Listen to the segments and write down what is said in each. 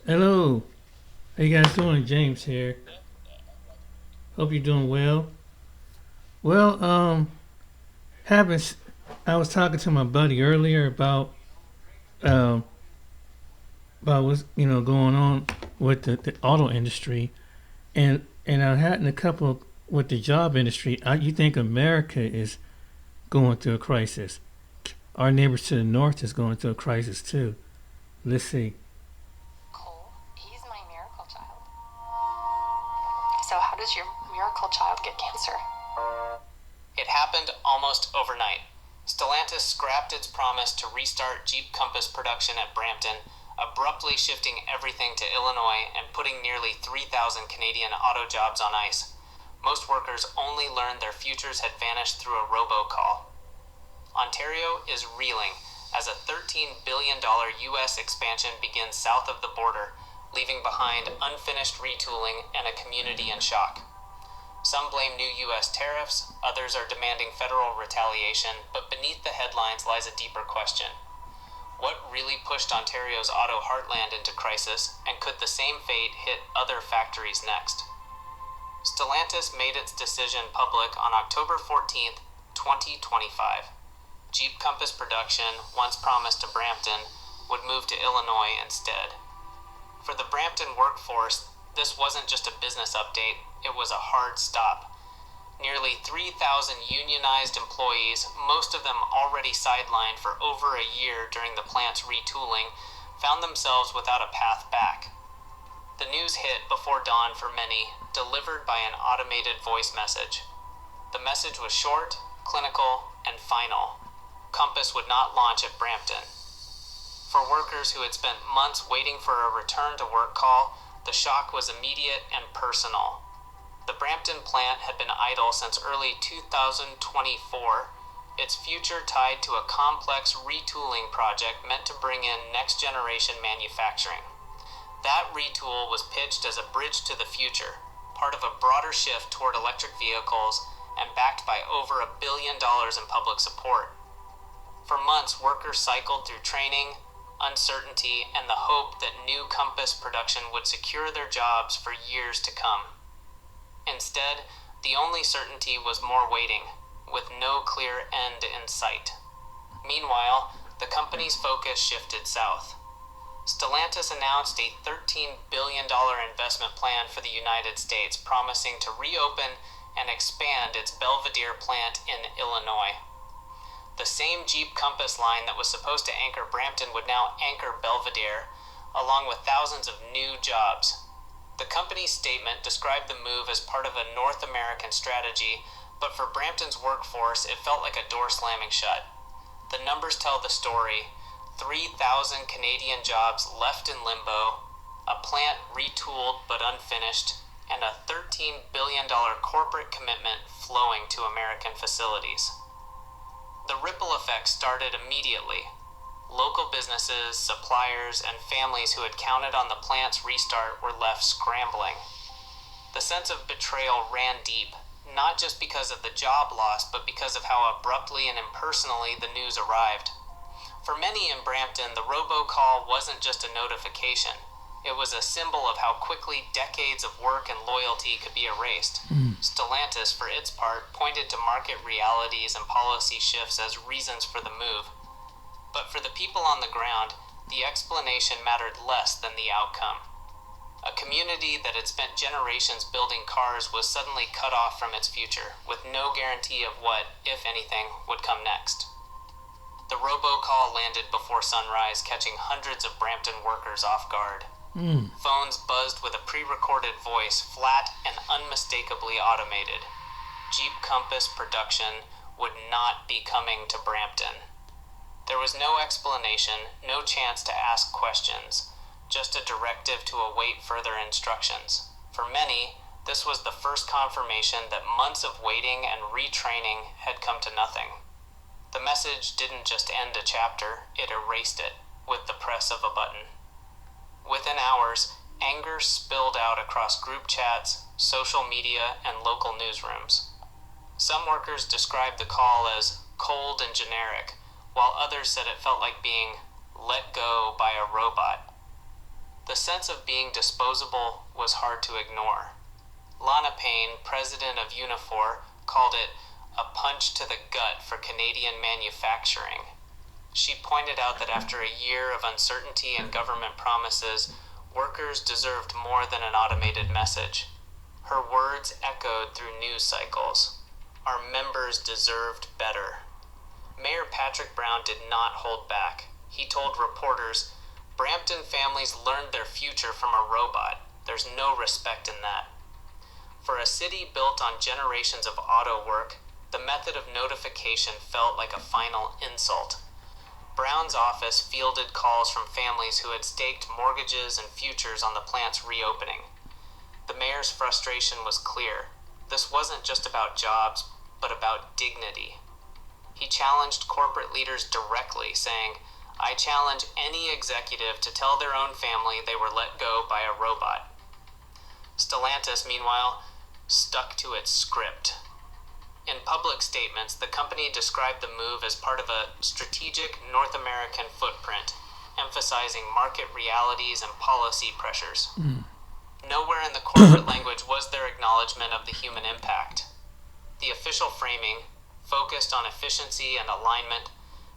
Hello. How you guys doing? James here. Hope you're doing well. Well, happens. I was talking to my buddy earlier um about what's going on with the auto industry, and I had a couple with the job industry. You think America is going through a crisis? Our neighbors to the north is going through a crisis too. Let's see. Cole, he's my miracle child. So how does your miracle child get cancer? It happened almost overnight. Stellantis scrapped its promise to restart Jeep Compass production at Brampton, abruptly shifting everything to Illinois and putting nearly 3,000 Canadian auto jobs on ice. Most workers only learned their futures had vanished through a robocall. Ontario is reeling as a $13 billion U.S. expansion begins south of the border, leaving behind unfinished retooling and a community in shock. Some blame new U.S. tariffs, others are demanding federal retaliation, but beneath the headlines lies a deeper question. What really pushed Ontario's auto heartland into crisis, and could the same fate hit other factories next? Stellantis made its decision public on October 14, 2025. Jeep Compass production, once promised to Brampton, would move to Illinois instead. For the Brampton workforce, this wasn't just a business update, it was a hard stop. Nearly 3,000 unionized employees, most of them already sidelined for over a year during the plant's retooling, found themselves without a path back. The news hit before dawn for many, delivered by an automated voice message. The message was short, clinical, and final. Compass would not launch at Brampton. For workers who had spent months waiting for a return to work call, the shock was immediate and personal. The Brampton plant had been idle since early 2024, its future tied to a complex retooling project meant to bring in next-generation manufacturing. That retool was pitched as a bridge to the future, part of a broader shift toward electric vehicles and backed by over $1 billion in public support. For months, workers cycled through training, uncertainty, and the hope that new Compass production would secure their jobs for years to come. Instead, the only certainty was more waiting, with no clear end in sight. Meanwhile, the company's focus shifted south. Stellantis announced a $13 billion investment plan for the United States, promising to reopen and expand its Belvidere plant in Illinois. The same Jeep Compass line that was supposed to anchor Brampton would now anchor Belvidere, along with thousands of new jobs. The company's statement described the move as part of a North American strategy, but for Brampton's workforce, it felt like a door slamming shut. The numbers tell the story: 3,000 Canadian jobs left in limbo, a plant retooled but unfinished, and a $13 billion corporate commitment flowing to American facilities. The ripple effect started immediately. Local businesses, suppliers, and families who had counted on the plant's restart were left scrambling. The sense of betrayal ran deep, not just because of the job loss, but because of how abruptly and impersonally the news arrived. For many in Brampton, the robocall wasn't just a notification. It was a symbol of how quickly decades of work and loyalty could be erased. Stellantis, for its part, pointed to market realities and policy shifts as reasons for the move. But for the people on the ground, the explanation mattered less than the outcome. A community that had spent generations building cars was suddenly cut off from its future, with no guarantee of what, if anything, would come next. The robocall landed before sunrise, catching hundreds of Brampton workers off guard. Phones buzzed with a pre-recorded voice, flat and unmistakably automated. Jeep Compass production would not be coming to Brampton. There was no explanation, no chance to ask questions, just a directive to await further instructions. For many, this was the first confirmation that months of waiting and retraining had come to nothing. The message didn't just end a chapter, it erased it with the press of a button. Within hours, anger spilled out across group chats, social media, and local newsrooms. Some workers described the call as cold and generic, while others said it felt like being let go by a robot. sense of being disposable was hard to ignore. Lana Payne, president of Unifor, called it a punch to the gut for Canadian manufacturing. She pointed out that after a year of uncertainty and government promises, workers deserved more than an automated message. Her words echoed through news cycles. Our members deserved better. Mayor Patrick Brown did not hold back. He told reporters, "Brampton families learned their future from a robot. There's no respect in that." For a city built on generations of auto work, the method of notification felt like a final insult. Brown's office fielded calls from families who had staked mortgages and futures on the plant's reopening. The mayor's frustration was clear. This wasn't just about jobs, but about dignity. He challenged corporate leaders directly, saying, "I challenge any executive to tell their own family they were let go by a robot." Stellantis, meanwhile, stuck to its script. In public statements, the company described the move as part of a strategic North American footprint, emphasizing market realities and policy pressures. Nowhere in the corporate language was there acknowledgement of the human impact. The official framing, focused on efficiency and alignment,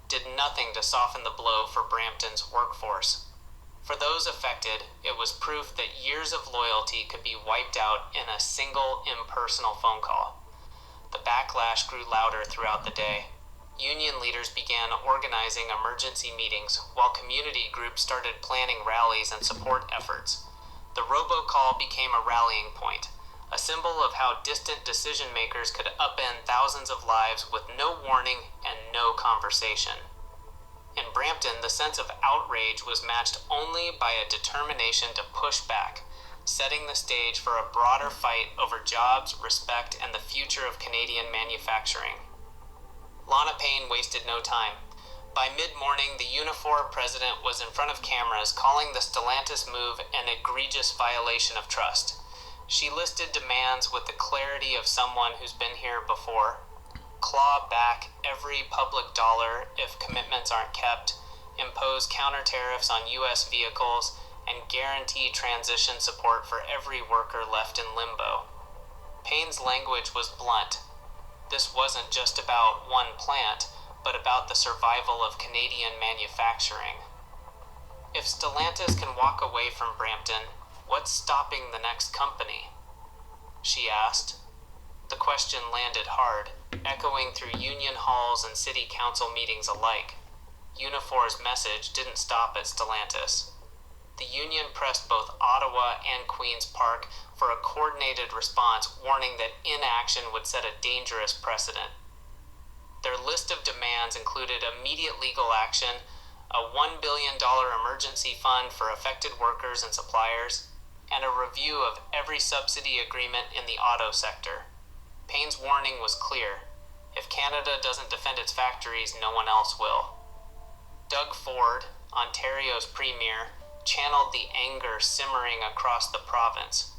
did nothing to soften the blow for Brampton's workforce. For those affected, it was proof that years of loyalty could be wiped out in a single impersonal phone call. The backlash grew louder throughout the day. Union leaders began organizing emergency meetings, while community groups started planning rallies and support efforts. The robocall became a rallying point, a symbol of how distant decision makers could upend thousands of lives with no warning and no conversation. In Brampton, the sense of outrage was matched only by a determination to push back, setting the stage for a broader fight over jobs, respect, and the future of Canadian manufacturing. Lana Payne wasted no time. By mid-morning, the Unifor president was in front of cameras calling the Stellantis move an egregious violation of trust. She listed demands with the clarity of someone who's been here before. Claw back every public dollar if commitments aren't kept, impose counter tariffs on U.S. vehicles, and guarantee transition support for every worker left in limbo. Payne's language was blunt. This wasn't just about one plant, but about the survival of Canadian manufacturing. If Stellantis can walk away from Brampton, what's stopping the next company? She asked. The question landed hard, echoing through union halls and city council meetings alike. Unifor's message didn't stop at Stellantis. The union pressed both Ottawa and Queen's Park for a coordinated response, warning that inaction would set a dangerous precedent. Their list of demands included immediate legal action, a $1 billion emergency fund for affected workers and suppliers, and a review of every subsidy agreement in the auto sector. Payne's warning was clear. If Canada doesn't defend its factories, no one else will. Doug Ford, Ontario's premier, channeled the anger simmering across the province.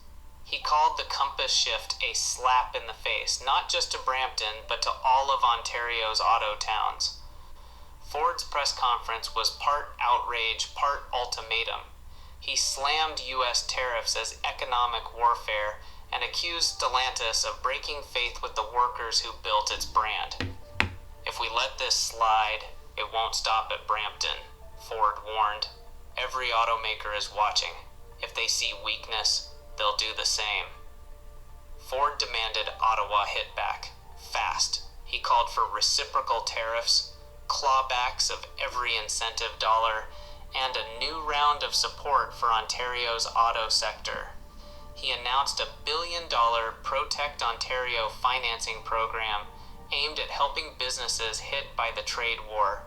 He called the compass shift a slap in the face, not just to Brampton, but to all of Ontario's auto towns. Ford's press conference was part outrage, part ultimatum. He slammed U.S. tariffs as economic warfare and accused Stellantis of breaking faith with the workers who built its brand. If we let this slide, it won't stop at Brampton, Ford warned. Every automaker is watching. If they see weakness, they'll do the same. Ford demanded Ottawa hit back, fast. He called for reciprocal tariffs, clawbacks of every incentive dollar, and a new round of support for Ontario's auto sector. He announced $1 billion Protect Ontario financing program aimed at helping businesses hit by the trade war.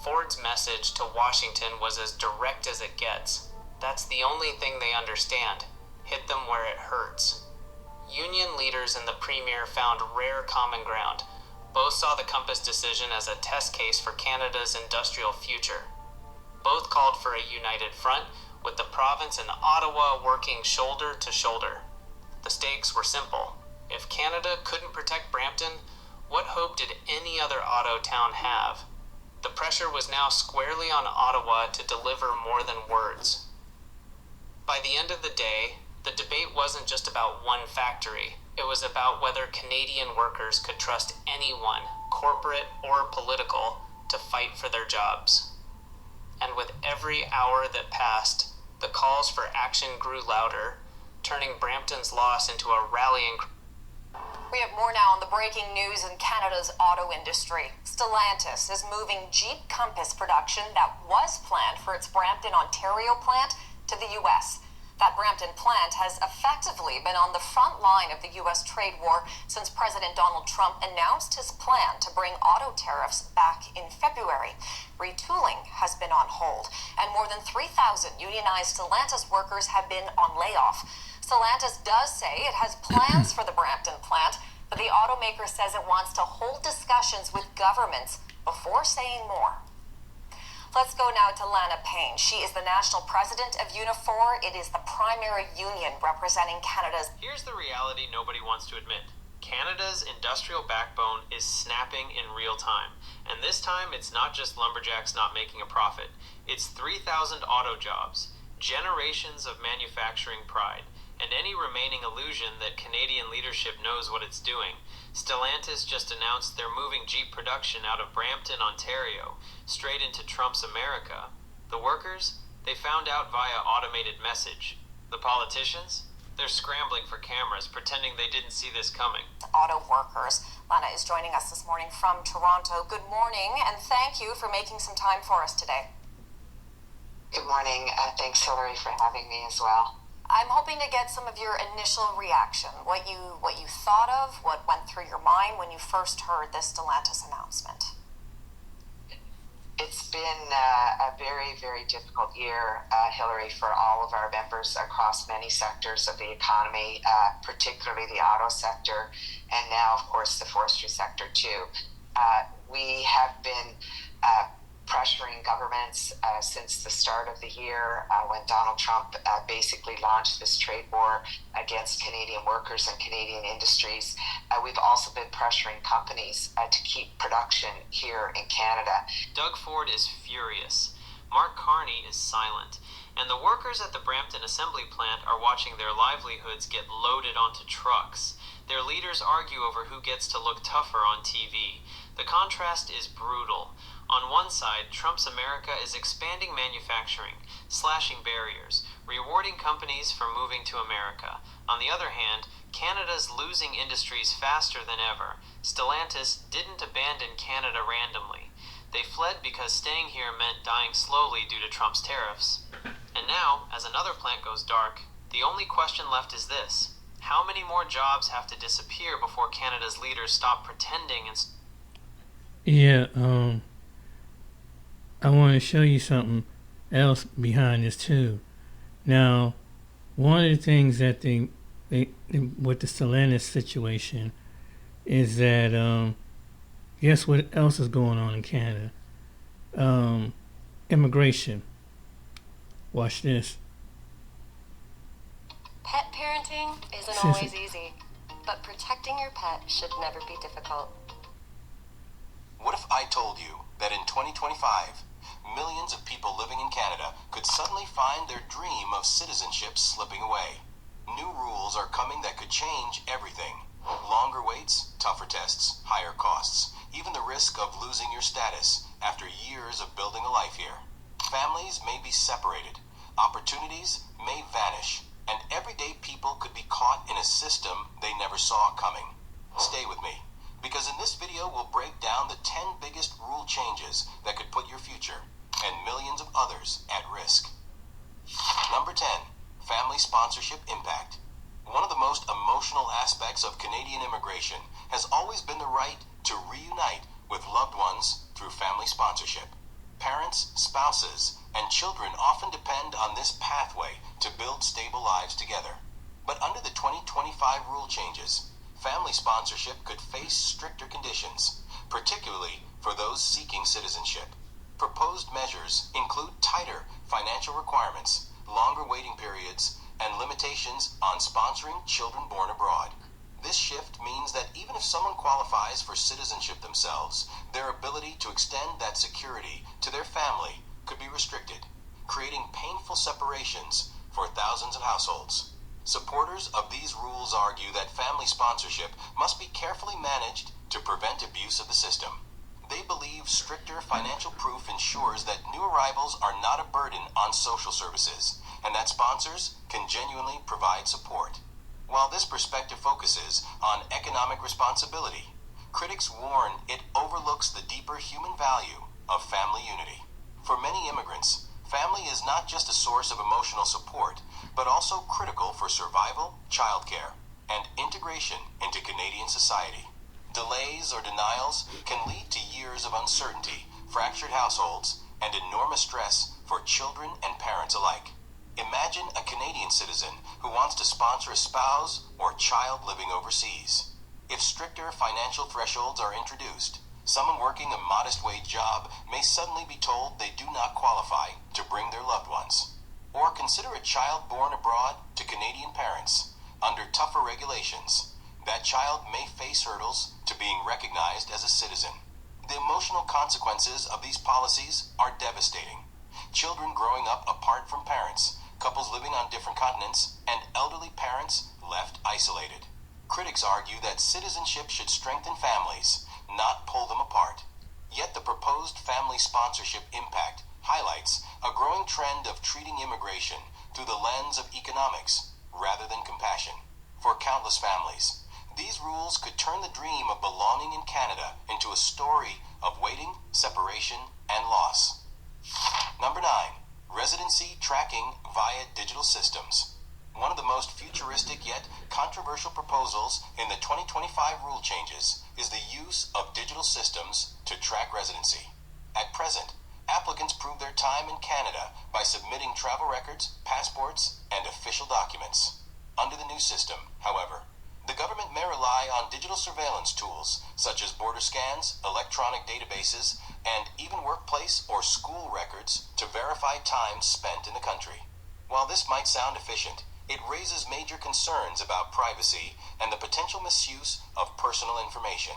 Ford's message to Washington was as direct as it gets. That's the only thing they understand. Hit them where it hurts. Union leaders and the premier found rare common ground. Both saw the Compass decision as a test case for Canada's industrial future. Both called for a united front, with the province and Ottawa working shoulder to shoulder. The stakes were simple. If Canada couldn't protect Brampton, what hope did any other auto town have? The pressure was now squarely on Ottawa to deliver more than words. By the end of the day, the debate wasn't just about one factory. It was about whether Canadian workers could trust anyone, corporate or political, to fight for their jobs. And with every hour that passed, the calls for action grew louder, turning Brampton's loss into a rallying cry. We have more now on the breaking news in Canada's auto industry. Stellantis is moving Jeep Compass production that was planned for its Brampton, Ontario plant to the U.S. That Brampton plant has effectively been on the front line of the U.S. trade war since President Donald Trump announced his plan to bring auto tariffs back in February. Retooling has been on hold, and more than 3,000 unionized Stellantis workers have been on layoff. Stellantis does say it has plans for the Brampton plant, but the automaker says it wants to hold discussions with governments before saying more. Let's go now to Lana Payne. She is the national president of Unifor. It is the primary union representing Canada's. Here's the reality nobody wants to admit. Canada's industrial backbone is snapping in real time. And this time, it's not just lumberjacks not making a profit. It's 3,000 auto jobs, generations of manufacturing pride, and any remaining illusion that Canadian leadership knows what it's doing. Stellantis just announced they're moving Jeep production out of Brampton, Ontario, straight into Trump's America. The workers, they found out via automated message. The politicians, they're scrambling for cameras, pretending they didn't see this coming. Auto workers. Lana is joining us this morning from Toronto. Good morning, and thank you for making some time for us today. Good morning. Thanks, Hillary, for having me as well. I'm hoping to get some of your initial reaction, what you thought of, what went through your mind when you first heard this Stellantis announcement. It's been a very, very difficult year, Hillary, for all of our members across many sectors of the economy, particularly the auto sector, and now, of course, the forestry sector, too. We have been pressuring governments since the start of the year when Donald Trump basically launched this trade war against Canadian workers and Canadian industries. We've also been pressuring companies to keep production here in Canada. Doug Ford is furious. Mark Carney is silent. And the workers at the Brampton assembly plant are watching their livelihoods get loaded onto trucks. Their leaders argue over who gets to look tougher on TV. The contrast is brutal. On one side, Trump's America is expanding manufacturing, slashing barriers, rewarding companies for moving to America. On the other hand, Canada's losing industries faster than ever. Stellantis didn't abandon Canada randomly. They fled because staying here meant dying slowly due to Trump's tariffs. And now, as another plant goes dark, the only question left is this. How many more jobs have to disappear before Canada's leaders stop pretending and... Yeah, I want to show you something else behind this too. Now, one of the things that they with the Stellantis situation is that guess what else is going on in Canada? Immigration. Watch this. Pet parenting isn't always easy, but protecting your pet should never be difficult. What if I told you that in 2025, millions of people living in Canada could suddenly find their dream of citizenship slipping away? New rules are coming that could change everything. Longer waits, tougher tests, higher costs, even the risk of losing your status after years of building a life here. Families may be separated, opportunities may vanish, and everyday people could be caught in a system they never saw coming. Stay with me, because in this video we'll break down the 10 biggest rule changes that could put your future and millions of others at risk. Number 10, family sponsorship impact. One of the most emotional aspects of Canadian immigration has always been the right to reunite with loved ones through family sponsorship. Parents, spouses, and children often depend on this pathway to build stable lives together. But under the 2025 rule changes, family sponsorship could face stricter conditions, particularly for those seeking citizenship. Proposed measures include tighter financial requirements, longer waiting periods, and limitations on sponsoring children born abroad. This shift means that even if someone qualifies for citizenship themselves, their ability to extend that security to their family could be restricted, creating painful separations for thousands of households. Supporters of these rules argue that family sponsorship must be carefully managed to prevent abuse of the system. They believe stricter financial proof ensures that new arrivals are not a burden on social services, and that sponsors can genuinely provide support. While this perspective focuses on economic responsibility, critics warn it overlooks the deeper human value of family unity. For many immigrants, family is not just a source of emotional support, but also critical for survival, childcare, and integration into Canadian society. Delays or denials can lead to years of uncertainty, fractured households, and enormous stress for children and parents alike. Imagine a Canadian citizen who wants to sponsor a spouse or child living overseas. If stricter financial thresholds are introduced, someone working a modest wage job may suddenly be told they do not qualify to bring their loved ones. Or consider a child born abroad to Canadian parents. Under tougher regulations, that child may face hurdles to being recognized as a citizen. The emotional consequences of these policies are devastating. Children growing up apart from parents, couples living on different continents, and elderly parents left isolated. Critics argue that citizenship should strengthen families, not pull them apart. Yet the proposed family sponsorship impact highlights a growing trend of treating immigration through the lens of economics rather than compassion. For countless families, these rules could turn the dream of belonging in Canada into a story of waiting, separation, and loss. Number 9. Residency tracking via digital systems. One of the most futuristic yet controversial proposals in the 2025 rule changes is the use of digital systems to track residency. At present, applicants prove their time in Canada by submitting travel records, passports, and official documents. Under the new system, however, the government may rely on digital surveillance tools such as border scans, electronic databases, and even workplace or school records to verify time spent in the country. While this might sound efficient, it raises major concerns about privacy and the potential misuse of personal information.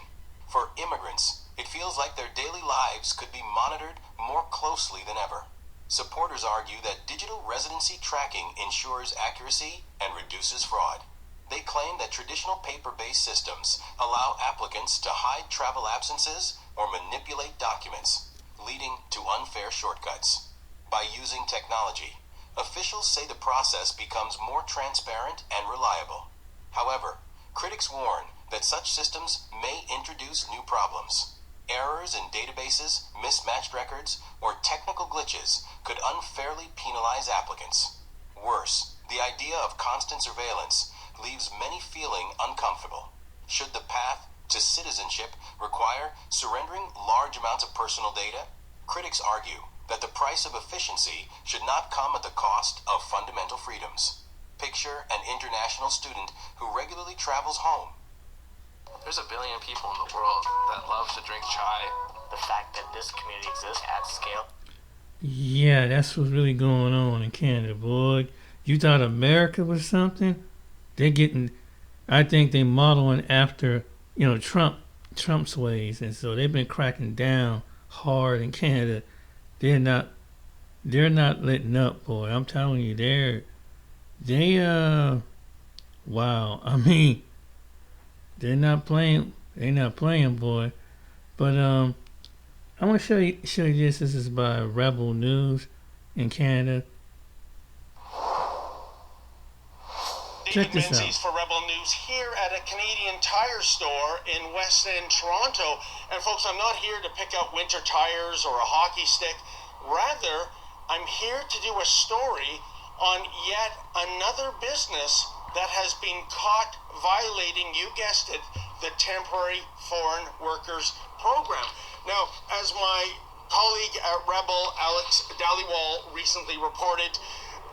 For immigrants, it feels like their daily lives could be monitored more closely than ever. Supporters argue that digital residency tracking ensures accuracy and reduces fraud. They claim that traditional paper-based systems allow applicants to hide travel absences or manipulate documents, leading to unfair shortcuts. By using technology, officials say the process becomes more transparent and reliable. However, critics warn that such systems may introduce new problems. Errors in databases, mismatched records, or technical glitches could unfairly penalize applicants. Worse, the idea of constant surveillance leaves many feeling uncomfortable. Should the path to citizenship require surrendering large amounts of personal data? Critics argue that the price of efficiency should not come at the cost of fundamental freedoms. Picture an international student who regularly travels home. There's 1 billion people in the world that love to drink chai. The fact that this community exists at scale. Yeah, that's what's really going on in Canada, boy. You thought America was something? They're getting, I think they modeling after, Trump's ways. And so they've been cracking down hard in Canada. They're not letting up, boy. I'm telling you, wow. I mean, they're not playing, boy. But I'm gonna show you this. This is by Rebel News in Canada. Check David this Menzies out. for Rebel News here at a Canadian Tire store in West End, Toronto. And folks, I'm not here to pick out winter tires or a hockey stick. Rather, I'm here to do a story on yet another business that has been caught violating, you guessed it, the Temporary Foreign Workers Program. Now, as my colleague at Rebel, Alex Dhaliwal, recently reported,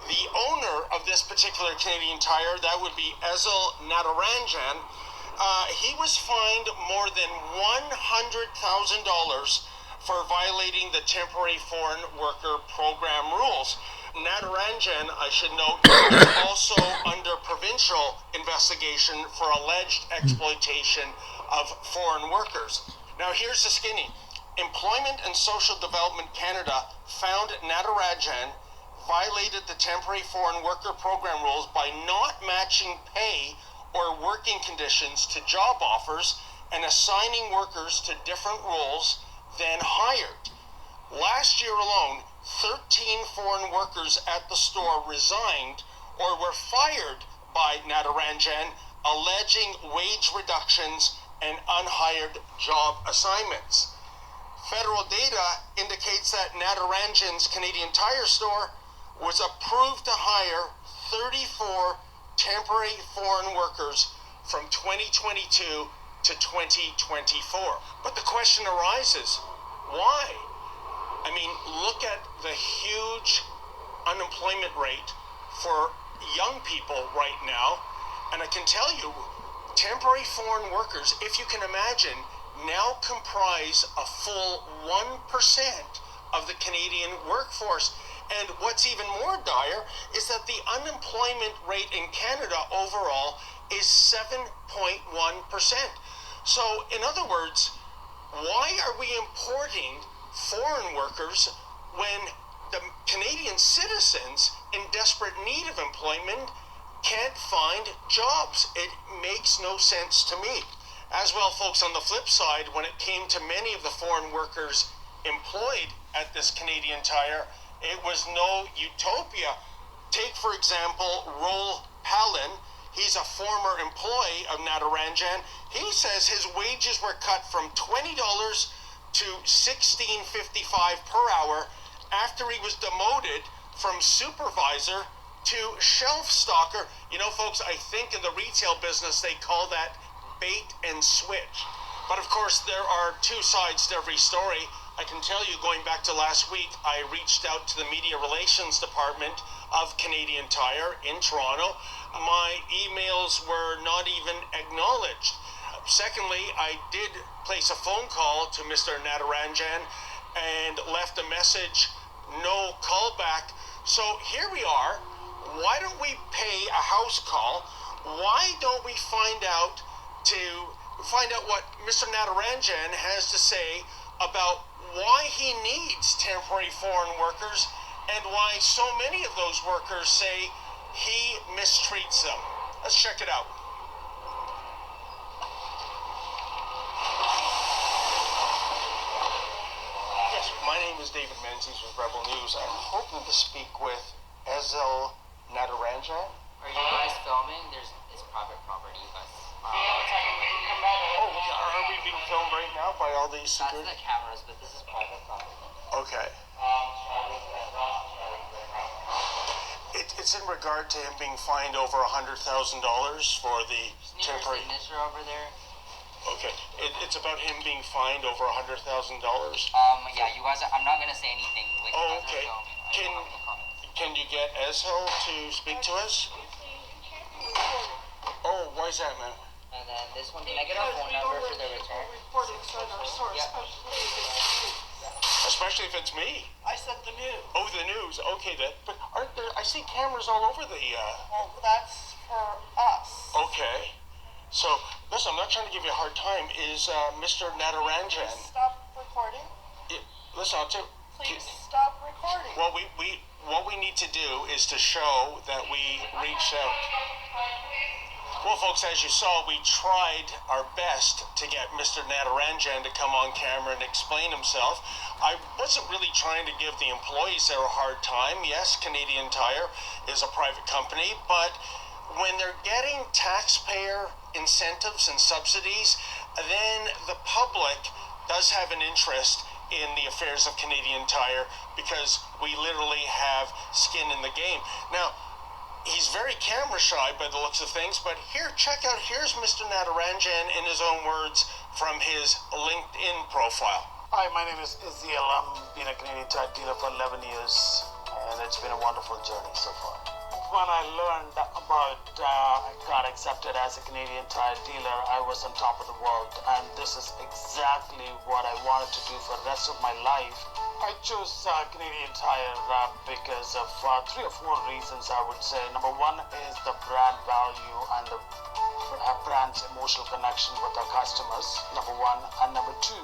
the owner of this particular Canadian Tire, that would be Ezel Nadaranjan, he was fined more than $100,000 for violating the Temporary Foreign Worker Program rules. Nadaranjan, I should note, is also under provincial investigation for alleged exploitation of foreign workers. Now here's the skinny. Employment and Social Development Canada found Nadaranjan violated the temporary foreign worker program rules by not matching pay or working conditions to job offers and assigning workers to different roles than hired. Last year alone, 13 foreign workers at the store resigned or were fired by Natarajan, alleging wage reductions and unhired job assignments. Federal data indicates that Natarajan's Canadian Tire store was approved to hire 34 temporary foreign workers from 2022 to 2024. But the question arises, why? I mean, look at the huge unemployment rate for young people right now, and I can tell you, temporary foreign workers, if you can imagine, now comprise a full 1% of the Canadian workforce. And what's even more dire is that the unemployment rate in Canada overall is 7.1%. So, in other words, why are we importing foreign workers when the Canadian citizens in desperate need of employment can't find jobs? It makes no sense to me. As well, folks, on the flip side, when it came to many of the foreign workers employed at this Canadian Tire, it was no utopia. Take, for example, Roel Palin. He's a former employee of Natarajan. He says his wages were cut from $20 to $16.55 per hour after he was demoted from supervisor to shelf stocker. You know, folks, I think in the retail business they call that bait and switch. But of course, there are two sides to every story. I can tell you, going back to last week, I reached out to the media relations department of Canadian Tire in Toronto. My emails were not even acknowledged. Secondly, I did place a phone call to Mr. Natarajan and left a message, no callback. So here we are. Why don't we pay a house call? Why don't we find out what Mr. Natarajan has to say about why he needs temporary foreign workers and why so many of those workers say he mistreats them. Let's check it out. Yes, my name is David Menzies with Rebel News. I'm hoping to speak with Ezel Natarajan. Are you guys filming? It's private property, you guys. Are we being filmed right now by all these security? That's the cameras, but this is private property. Okay. It's in regard to him being fined over $100,000 for the temporary. Signature over there. Okay. It's about him being fined over $100,000. Yeah, you guys. I'm not gonna say anything. Like, oh, okay. Can you get Ezel to speak to us? Oh, why is that, man? And then this one, can I get a phone number for the return? Especially if it's me. I said the news. Oh, the news. Okay, then. But aren't there? I see cameras all over the. Well, that's for us. Okay. So, listen, I'm not trying to give you a hard time. Is Mr. Natarajan? Please stop recording. Listen, I'll tell you. Please stop recording. Well, what we need to do is to show that we reached out. Well, folks, as you saw, we tried our best to get Mr. Natarajan to come on camera and explain himself. I wasn't really trying to give the employees there a hard time. Yes, Canadian Tire is a private company, but when they're getting taxpayer incentives and subsidies, then the public does have an interest in the affairs of Canadian Tire because we literally have skin in the game. Now, he's very camera shy by the looks of things, but here, check out, here's Mr. Natarajan in his own words from his LinkedIn profile. Hi, my name is Iziel. I've been a Canadian Tire dealer for 11 years, and it's been a wonderful journey so far. When I learned about I got accepted as a Canadian Tire dealer, I was on top of the world, and this is exactly what I wanted to do for the rest of my life. I chose Canadian Tire because of 3 or 4 reasons, I would say. Number one is the brand value and the brand's emotional connection with our customers, number one. And number two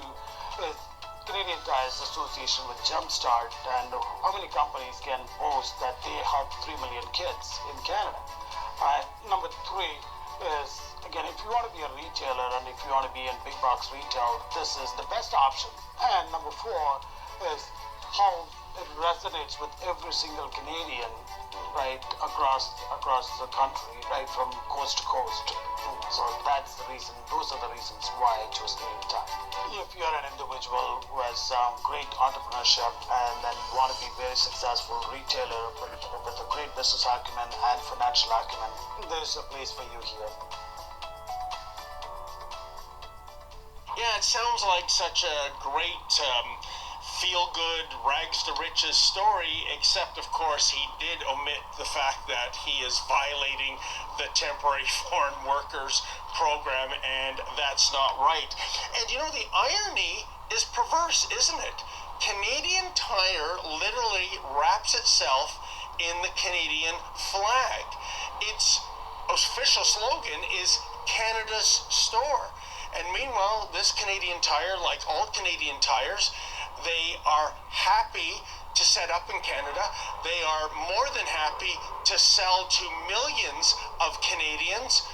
is Canadian Tires Association with Jumpstart, and how many companies can boast that they help 3 million kids in Canada? Number three is, again, if you want to be a retailer and if you want to be in big box retail, this is the best option. And number four is how it resonates with every single Canadian, right, across the country, right, from coast to coast. So that's the reason, those are the reasons why I chose Canadian Tire. If you're an individual who has great entrepreneurship and then want to be very successful retailer with a great business acumen and financial acumen, there's a place for you here. Yeah, it sounds like such a great feel-good, rags-to-riches story, except, of course, he did omit the fact that he is violating the temporary foreign workers program, and that's not right. And, you know, the irony is perverse, isn't it? Canadian Tire literally wraps itself in the Canadian flag. Its official slogan is Canada's store. And meanwhile, this Canadian Tire, like all Canadian tires, they are happy to set up in Canada. They are more than happy to sell to millions of Canadians.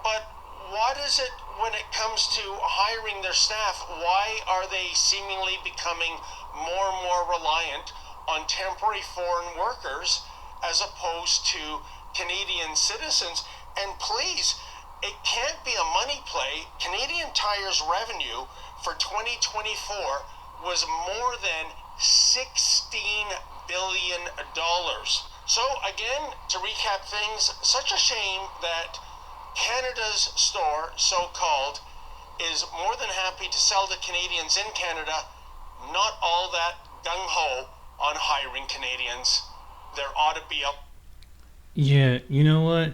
But what is it when it comes to hiring their staff? Why are they seemingly becoming more and more reliant on temporary foreign workers as opposed to Canadian citizens? And please, it can't be a money play. Canadian Tire's revenue for 2024 was more than $16 billion. So again, to recap things, such a shame that Canada's store, so-called, is more than happy to sell to Canadians in Canada, not all that gung-ho on hiring Canadians. There ought to be a... Yeah, you know what?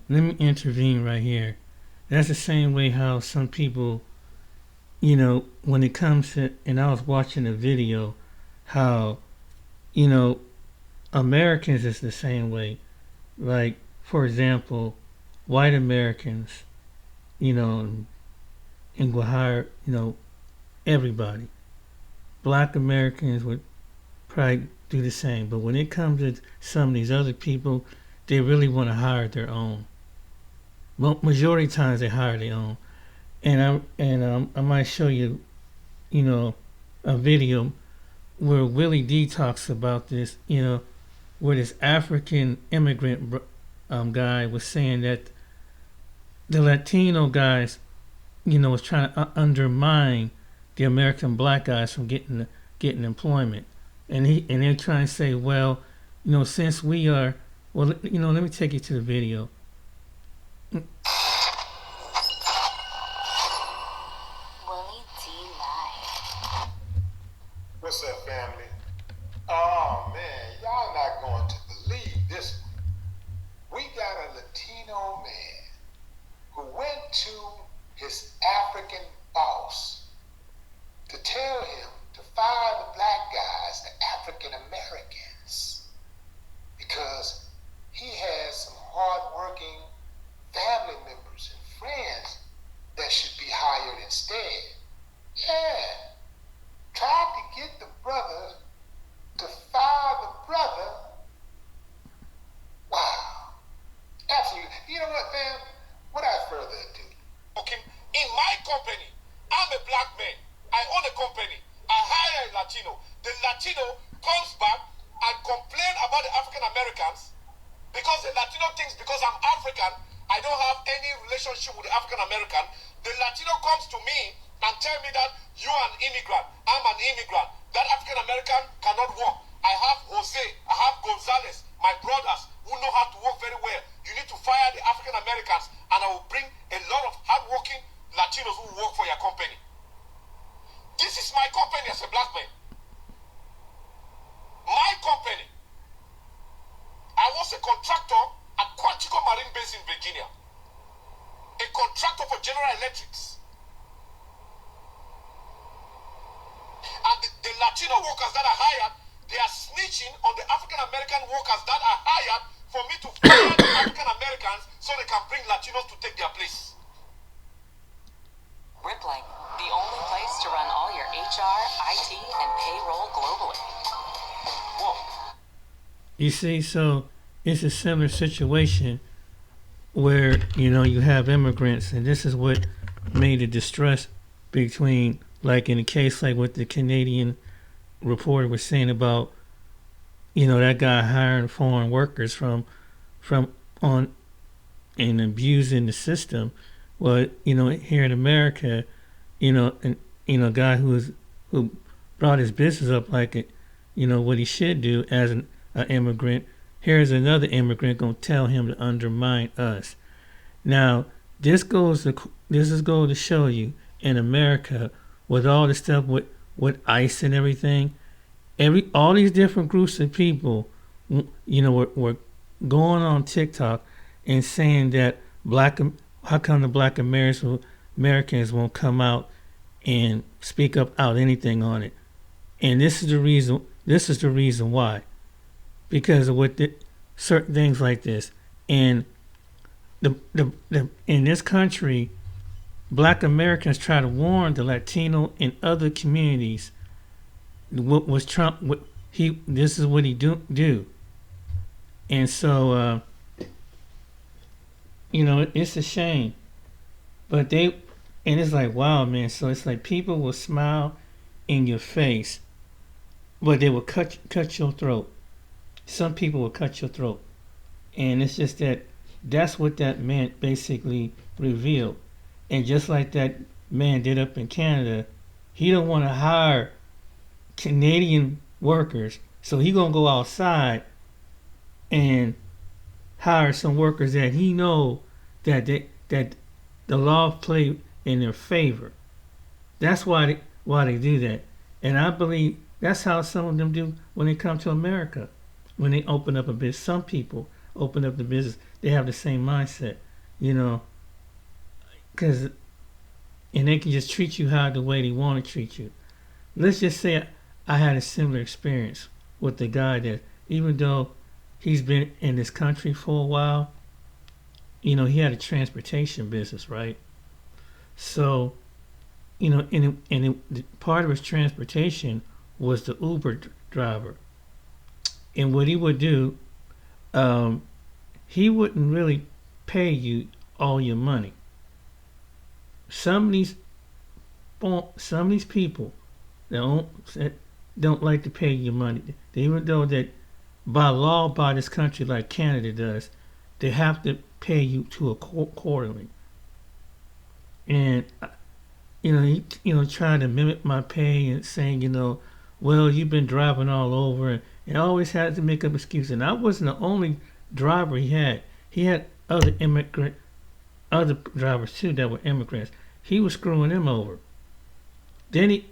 Let me intervene right here. That's the same way how some people, you know, when it comes to, and I was watching a video, how, you know, Americans is the same way. Like, for example, white Americans, you know, and will hire, you know, everybody. Black Americans would probably do the same. But when it comes to some of these other people, they really want to hire their own. Well, majority of times they hire their own. And I might show you, you know, a video where Willie D talks about this, you know, where this African immigrant guy was saying that the Latino guys, you know, was trying to undermine the American black guys from getting employment, and they're trying to say, well, you know, since we are, well, you know, let me take you to the video. Willie D Live. What's up, family? Oh man, y'all not going to believe this one. We got a Latino man who went to his African boss to tell him to fire the black guys, the African Americans, because he has some hard-working family members and friends that should be hired instead. Yeah. Tried to get the brother to fire the brother. Wow. Absolutely. You know what, fam? Without further ado. Okay. In my company, I'm a black man. I own a company. I hire a Latino. The Latino comes back and complain about the African Americans because the Latino thinks because I'm African, I don't have any relationship with the African American. The Latino comes to me and tell me that you are an immigrant, I'm an immigrant. That African American cannot work. I have Jose, I have Gonzalez, my brothers who know how to work very well. You need to fire the African Americans and I will bring a lot of hardworking Latinos who work for your company. This is my company as a black man. My company. I was a contractor at Quantico Marine Base in Virginia. A contractor for General Electrics. And the Latino workers that are hired, they are snitching on the African American workers that are hired for me to fire the African Americans so they can bring Latinos to take their place. Rippling, the only place to run all your HR, You see, so it's a similar situation where, you know, you have immigrants, and this is what made the distress between, like in a case like what the Canadian reporter was saying about, you know, that guy hiring foreign workers from on and abusing the system. Well, you know, here in America, you know, and you know, a guy who brought his business up like it, you know, what he should do as an immigrant. Here's another immigrant gonna tell him to undermine us. Now, this is going to show you in America with all the stuff with ICE and everything. All these different groups of people, you know, were going on TikTok and saying that how come the black Americans won't come out and speak up out anything on it? And this is the reason. This is the reason why, because of what certain things like this. And in this country, black Americans try to warn the Latino and other communities. What was Trump? This is what he do. And so, you know, it's a shame. But and it's like, wow, man. So it's like people will smile in your face, but they will cut your throat. Some people will cut your throat. And it's just that's what that man basically revealed. And just like that man did up in Canada, he don't want to hire Canadian workers, so he gonna go outside and hire some workers that he know that the law play in their favor. That's why they do that. And I believe that's how some of them do when they come to America. When they open up a business, some people open up the business, they have the same mindset, you know, and they can just treat you how the way they want to treat you. Let's just say I had a similar experience with the guy that, even though he's been in this country for a while, you know, he had a transportation business, right? So, you know, and part of his transportation was the Uber driver. And what he would do, he wouldn't really pay you all your money. Some of these people that don't like to pay you money, even though that by law, by this country like Canada does, they have to pay you to a quarterly. And he trying to mimic my pay and saying, you know, well, you've been driving all over, and always had to make up excuses. And I wasn't the only driver he had. He had other drivers too that were immigrants. He was screwing them over. Then he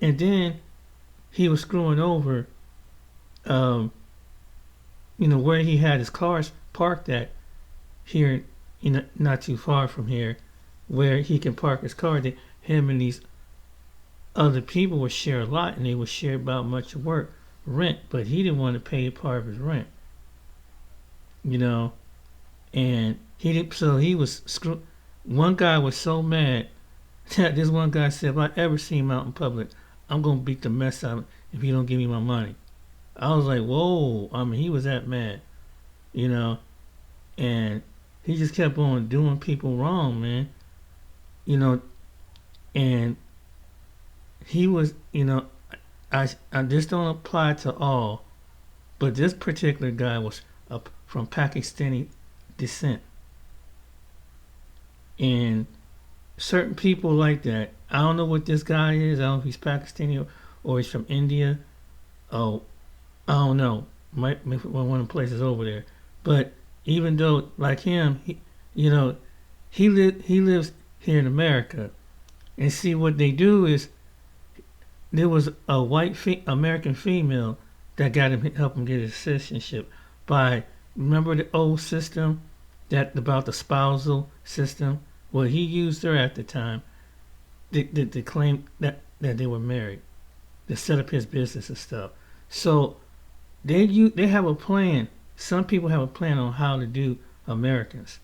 was screwing over, where he had his cars parked at here, not too far from here, where he can park his car. Him and these other people would share a lot, and they would share about much rent, but he didn't want to pay part of his rent, and he didn't. So he was screwed. One guy was so mad that this one guy said, if I ever see him out in public, I'm gonna beat the mess out of him if he don't give me my money. I was like, whoa. I mean, he was that mad, and he just kept on doing people wrong, man. And he was, I just don't apply to all, but this particular guy was from Pakistani descent. And certain people like that, I don't know what this guy is. I don't know if he's Pakistani or he's from India. Oh, I don't know. Might be one of the places over there. But even though, like him, he lives here in America. And see, what they do is, there was a white American female that helped him get his citizenship by, remember the old system about the spousal system? Well, he used her at the time to claim that they were married, to set up his business and stuff. So they have a plan. Some people have a plan on how to do Americans.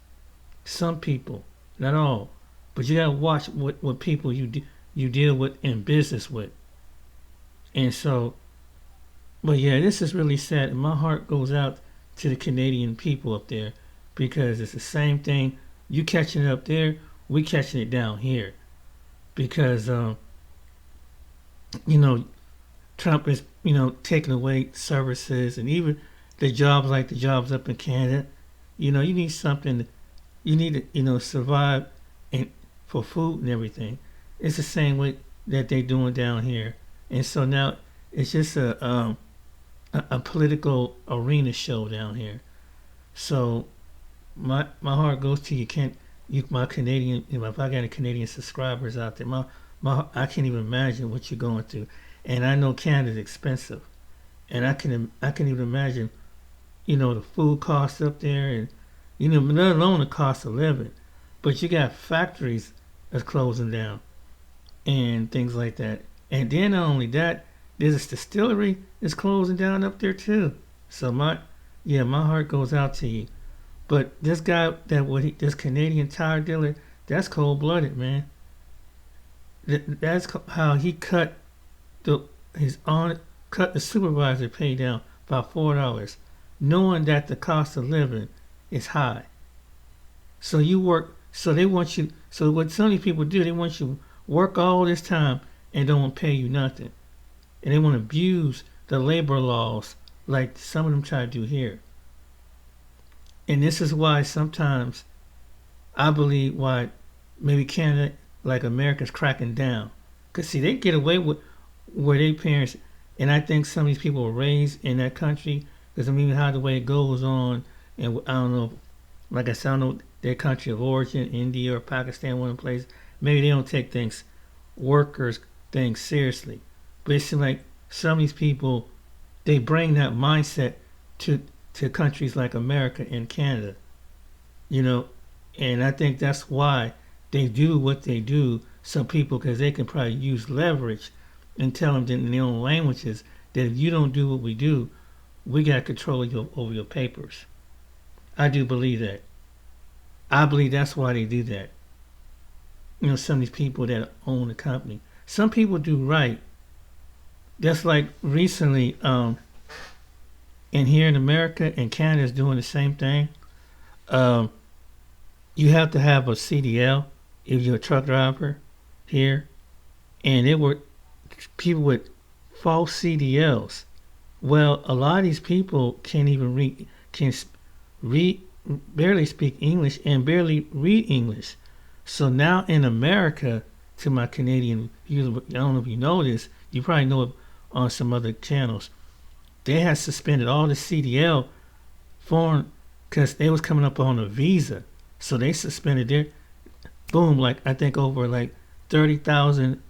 Some people, not all, but you gotta watch what people you deal with in business with. And so, but yeah, this is really sad. And my heart goes out to the Canadian people up there, because it's the same thing. You catching it up there, we catching it down here, because Trump is taking away services, and even the jobs like the jobs up in Canada. You need something. You need to survive and for food and everything. It's the same way that they're doing down here, and so now it's just a political arena show down here. So my heart goes to my Canadian. If I got any Canadian subscribers out there, I can't even imagine what you're going through. And I know Canada's expensive, and I can even imagine, the food costs up there, and let alone the cost of living. But you got factories that's closing down, and things like that. And then not only that, there's a distillery that's closing down up there too. So my heart goes out to you. But this guy this Canadian tire dealer, that's cold blooded, man. That's how he cut the supervisor pay down by $4, knowing that the cost of living is high. So you work. So they want you. So what some of these people do, they want you to work all this time and don't want to pay you nothing, and they want to abuse the labor laws like some of them try to do here. And this is why sometimes I believe why maybe Canada, like America's cracking down, because see, they get away with where their parents, and I think some of these people were raised in that country, because how the way it goes on, and I don't know, like I said, I don't know their country of origin, India or Pakistan, one of the places, maybe they don't take workers things seriously. But it seems like some of these people, they bring that mindset to countries like America and Canada, and I think that's why they do what they do. Some people, because they can probably use leverage and tell them in their own languages that if you don't do what we do, we got control over your papers. I do believe that. I believe that's why they do that. Some of these people that own the company. Some people do right. That's like recently, and here in America and Canada is doing the same thing. You have to have a CDL if you're a truck driver here, and there were people with false CDLs. Well, a lot of these people can't even barely speak English and barely read English. So now in America, to my Canadian viewers, I don't know if you know this, you probably know it on some other channels, they have suspended all the CDL foreign, because they was coming up on a visa. So they suspended their, like I think over like 30,000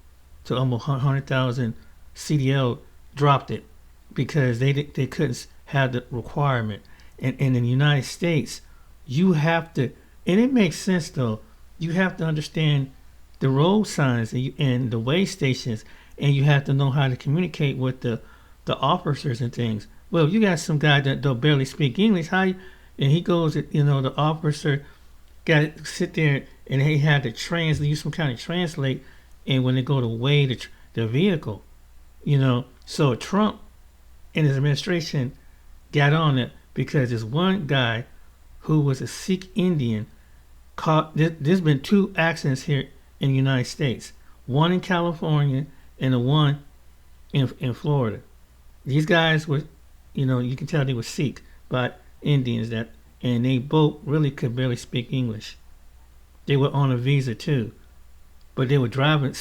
to almost 100,000 CDL dropped it, because they couldn't have the requirement. And in the United States, you have to, and it makes sense though, you have to understand the road signs and the way stations, and you have to know how to communicate with the officers and things. Well, you got some guy that don't barely speak English, and he goes, the officer got to sit there and he had to use some kind of translate, and when they go to weigh the vehicle, so Trump and his administration got on it, because there's one guy who was a Sikh Indian caught. There's been 2 accidents here in the United States, one in California and the one in Florida. These guys were, you can tell they were Sikh, but Indians and they both really could barely speak English. They were on a visa too, but they were driving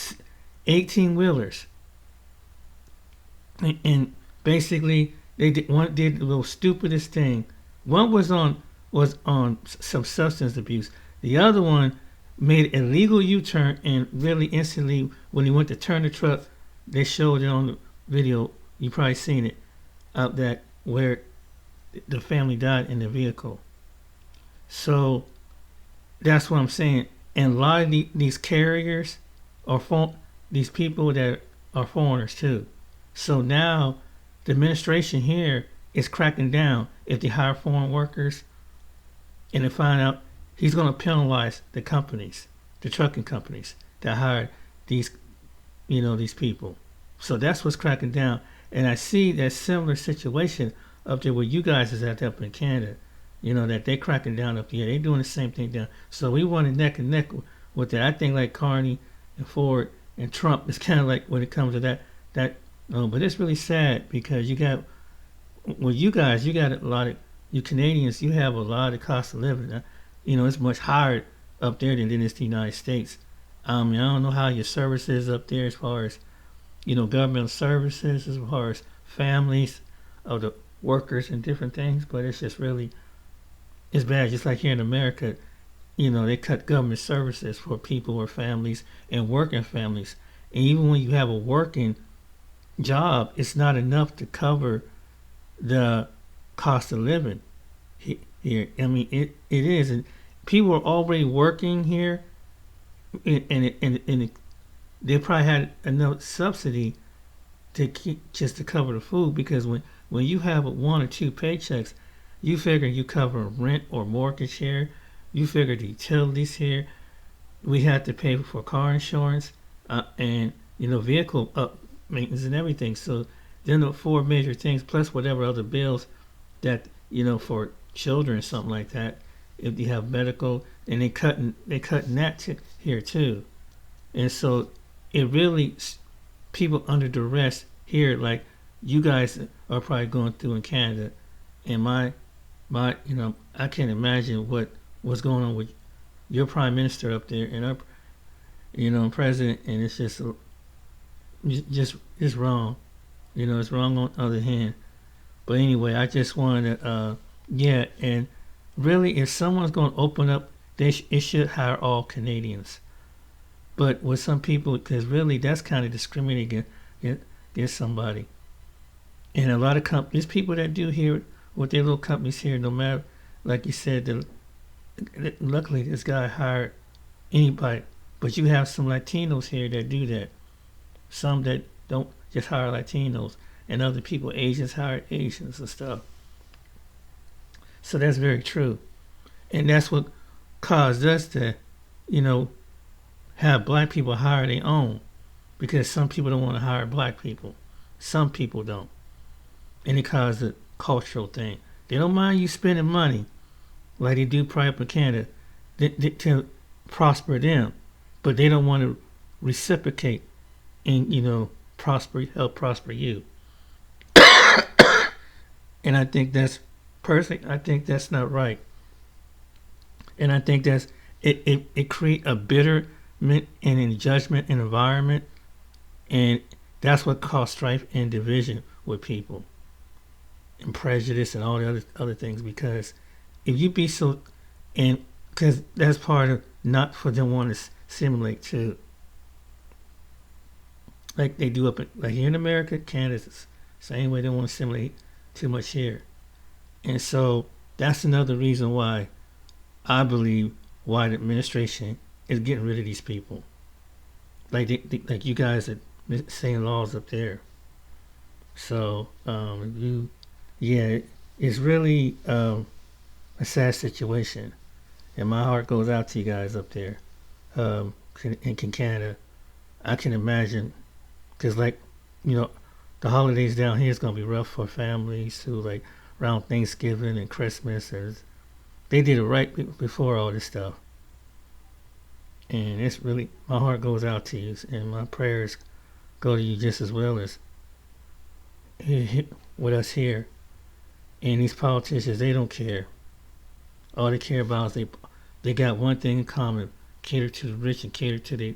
18-wheelers, and basically one did the little stupidest thing. One was on some substance abuse. The other one made an illegal U-turn, and really instantly when he went to turn the truck, they showed it on the video. You probably seen it out that where the family died in the vehicle. So that's what I'm saying. And a lot of these carriers are these people that are foreigners too. So now the administration here is cracking down if they hire foreign workers, and they find out he's going to penalize the companies, the trucking companies that hire these people. So that's what's cracking down. And I see that similar situation up there where you guys is at up in Canada. You know, that they cracking down up here. They doing the same thing down. So we running neck and neck with that. I think like Carney and Ford and Trump is kind of like when it comes to that. But it's really sad because you got, well, you guys, you got a lot of, you Canadians, you have a lot of cost of living. You know, it's much higher up there than it's the United States. I don't know how your service is up there as far as, you know, governmental services, as far as families of the workers and different things, but it's just really, it's bad. Just like here in America, you know, they cut government services for people or families and working families. And even when you have a working job, it's not enough to cover the cost of living here. I mean, it is. And people are already working here, and they probably had enough subsidy to keep just to cover the food, because when you have 1 or 2 paychecks, you figure you cover rent or mortgage here, you figure the utilities here, we have to pay for car insurance, and you know, vehicle maintenance and everything. So then the 4 major things plus whatever other bills that, you know, for children or something like that, if you have medical, and they cutting that here too. And so it really, people under duress here, like you guys are probably going through in Canada, and my you know, I can't imagine what's going on with your prime minister up there and our, you know, president, and it's just wrong. You know, it's wrong on the other hand. But anyway, I just wanted to, and really, if someone's going to open up, it should hire all Canadians. But with some people, because really that's kind of discriminating against somebody. And a lot of companies, people that do here with their little companies here, no matter, like you said, luckily this guy hired anybody. But you have some Latinos here that do that. Some that don't just hire Latinos, and other people, Asians, hire Asians and stuff. So that's very true. And that's what caused us to, you know, have black people hire their own, because some people don't want to hire black people. Some people don't. And it caused a cultural thing. They don't mind you spending money like they do probably up in Canada to prosper them, but they don't want to reciprocate and, you know, help prosper you. And I think that's perfect. I think that's not right. And I think that's it create a bitterment and a judgment environment, and that's what caused strife and division with people, and prejudice and all the other things. Because if you be so, and because that's part of not for them want to simulate too, like they do like here in America, Canada's the same way. They want to simulate too much here. And so that's another reason why I believe why the administration is getting rid of these people. Like you guys are saying laws up there. So it's really a sad situation, and my heart goes out to you guys up there in Canada. I can imagine, because like, you know, the holidays down here is gonna be rough for families who, like, around Thanksgiving and Christmas, and they did it right before all this stuff. And it's really, my heart goes out to you, and my prayers go to you just as well as with us here. And these politicians, they don't care. All they care about is they got one thing in common: cater to the rich and cater to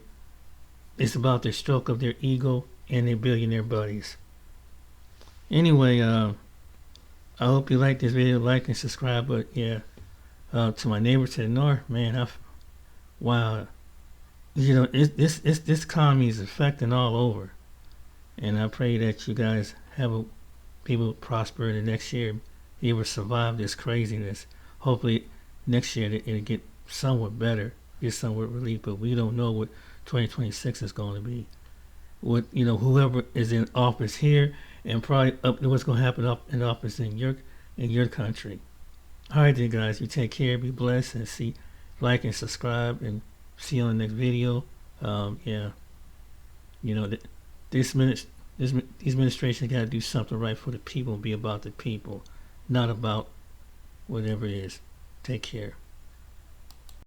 it's about their stroke of their ego and their billionaire buddies. Anyway, I hope you like this video, like and subscribe. But yeah, to my neighbor to the north, man, wow, you know, this economy is affecting all over, and I pray that you guys people prosper in the next year, be able to survive this craziness. Hopefully next year it'll get somewhat better, get somewhat relief, but we don't know what 2026 is going to be. What, you know, whoever is in office here, and probably up to what's going to happen up in office in your country. All right, then, guys, you take care, be blessed, and like and subscribe, and see you on the next video. Yeah, you know, these administrations got to do something right for the people and be about the people. not about whatever it is. Take care.